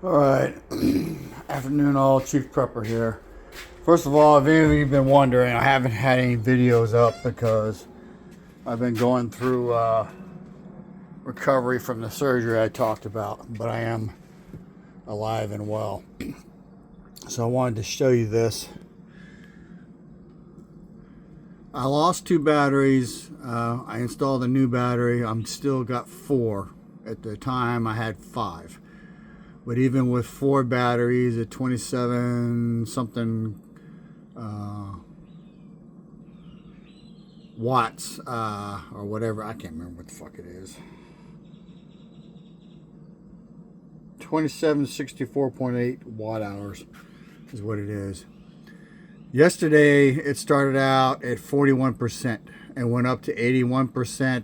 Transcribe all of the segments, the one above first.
Alright, afternoon all, Chief Prepper here. First of all, if any of you have been wondering, I haven't had any videos up because I've been going through recovery from the surgery I talked about, but I am alive and well. So I wanted to show you this. I lost 2 batteries. I installed a new battery. I'm still got 4. At the time I had 5. But even with 4 batteries at 27 something watts or whatever, I can't remember what the fuck it is. 2764.8 watt hours is what it is. Yesterday it started out at 41% and went up to 81%,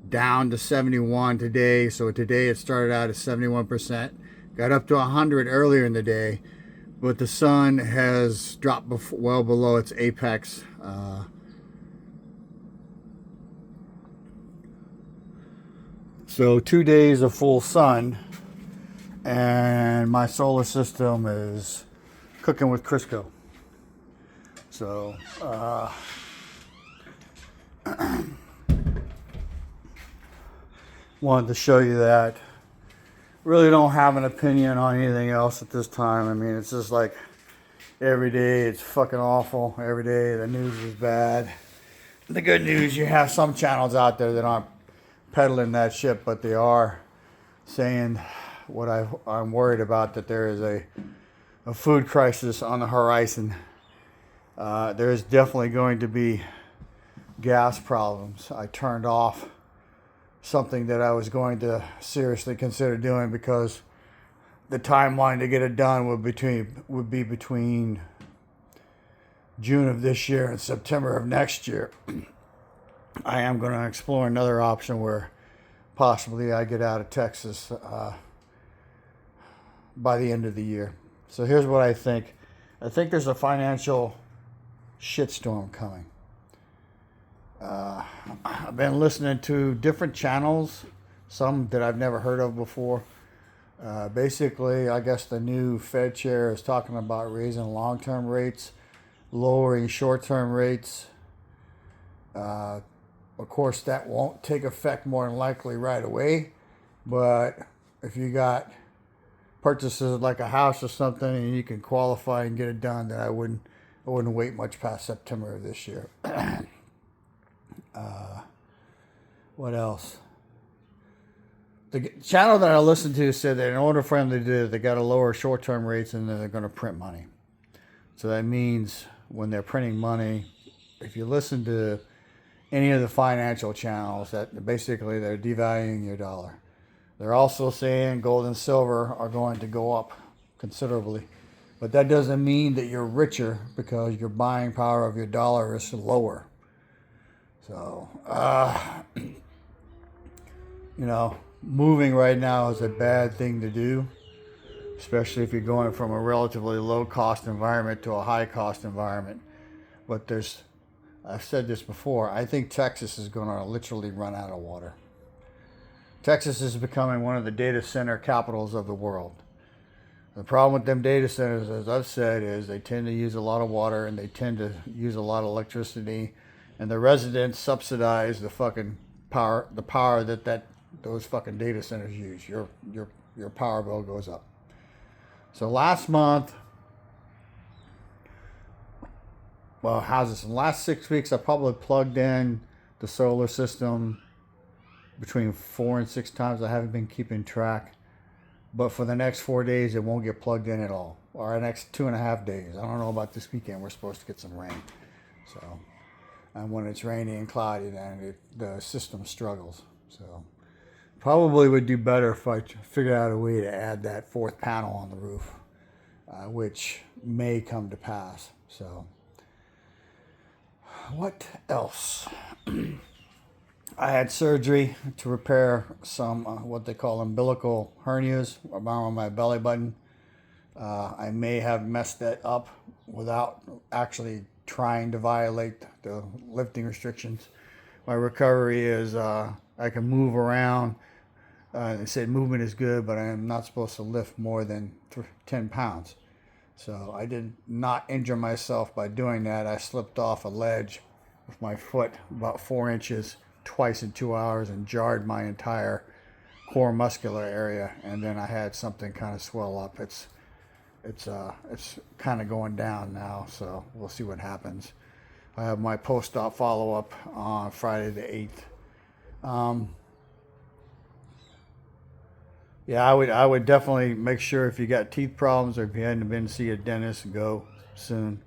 down to 71 today. So today it started out at 71%, got up to 100 earlier in the day, but the sun has dropped well below its apex. So 2 days of full sun and my solar system is cooking with Crisco. So wanted to show you that. Really don't have an opinion on anything else at this time. I mean, it's just like every day it's fucking awful. Every day the news is bad. The good news, you have some channels out there that aren't peddling that shit, but they are saying what I'm worried about, that there is a food crisis on the horizon. There is definitely going to be gas problems. I turned off something that I was going to seriously consider doing because the timeline to get it done would be between June of this year and September of next year. I am going to explore another option where possibly I get out of Texas by the end of the year. So here's what I think. I think there's a financial shitstorm coming. I've been listening to different channels, some that I've never heard of before. Basically, I guess the new Fed chair is talking about raising long-term rates, lowering short-term rates. Of course, that won't take effect more than likely right away. But if you got purchases like a house or something and you can qualify and get it done, then I wouldn't wait much past September of this year. What else? The channel that I listened to said that in order for them to do it, they got to lower short-term rates and then they're going to print money. So that means when they're printing money, if you listen to any of the financial channels, that basically they're devaluing your dollar. They're also saying gold and silver are going to go up considerably. But that doesn't mean that you're richer because your buying power of your dollar is lower. So, you know, moving right now is a bad thing to do, especially if you're going from a relatively low-cost environment to a high-cost environment. But I've said this before, I think Texas is going to literally run out of water. Texas is becoming one of the data center capitals of the world. The problem with them data centers, as I've said, is they tend to use a lot of water and they tend to use a lot of electricity, and the residents subsidize the fucking power, that those fucking data centers use. Your power bill goes up. So last month, well, how's this? In the last 6 weeks, I probably plugged in the solar system between 4 and 6 times. I haven't been keeping track. But for the next 4 days, it won't get plugged in at all. Or the next 2.5 days. I don't know about this weekend. We're supposed to get some rain. So, and when it's rainy and cloudy, then the system struggles. So, probably would do better if I figured out a way to add that 4th panel on the roof, which may come to pass. So, what else? I had surgery to repair some what they call umbilical hernias around my belly button. I may have messed that up without actually trying to violate the lifting restrictions. My recovery is I can move around. They said movement is good, but I am not supposed to lift more than 10 pounds. So I did not injure myself by doing that. I slipped off a ledge with my foot about 4 inches twice in 2 hours and jarred my entire core muscular area, and then I had something kind of swell up. It's kind of going down now, so we'll see what happens. I have my post-op follow-up on Friday the 8th. Yeah, I would definitely make sure if you got teeth problems or if you hadn't been to see a dentist, go soon.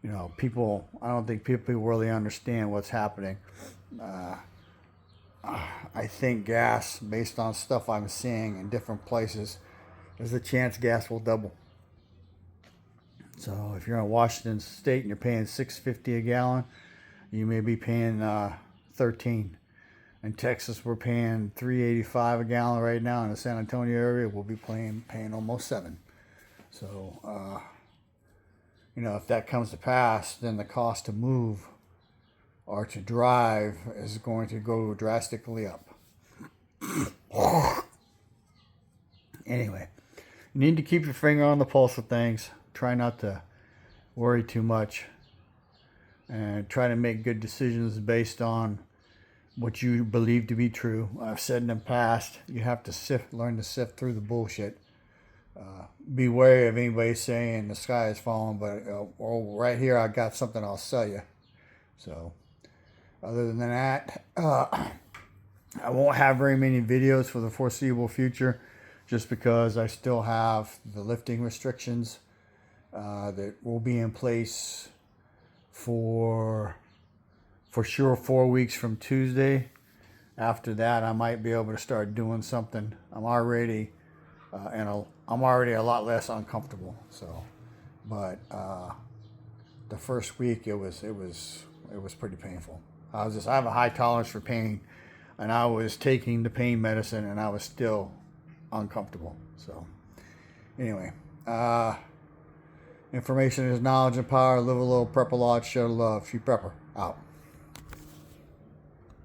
You know, people, I don't think people really understand what's happening. I think gas, based on stuff I'm seeing in different places, there's a chance gas will double. So if you're in Washington State and you're paying $6.50 a gallon, you may be paying 13. In Texas, we're paying $3.85 a gallon right now. In the San Antonio area, we'll be paying almost 7. So, you know, if that comes to pass, then the cost to move or to drive is going to go drastically up. Anyway, you need to keep your finger on the pulse of things. Try not to worry too much. And try to make good decisions based on what you believe to be true. I've said in the past, you have to learn to sift through the bullshit. Be wary of anybody saying the sky is falling, but oh, right here I got something I'll sell you. So, other than that, I won't have very many videos for the foreseeable future, just because I still have the lifting restrictions that will be in place for sure 4 weeks from Tuesday. After that, I might be able to start doing something. I'm already a lot less uncomfortable. So, but the first week it was pretty painful. I have a high tolerance for pain, and I was taking the pain medicine, and I was still uncomfortable. So, anyway, information is knowledge and power. Live a little, prep a lot, show love. She Prepper out.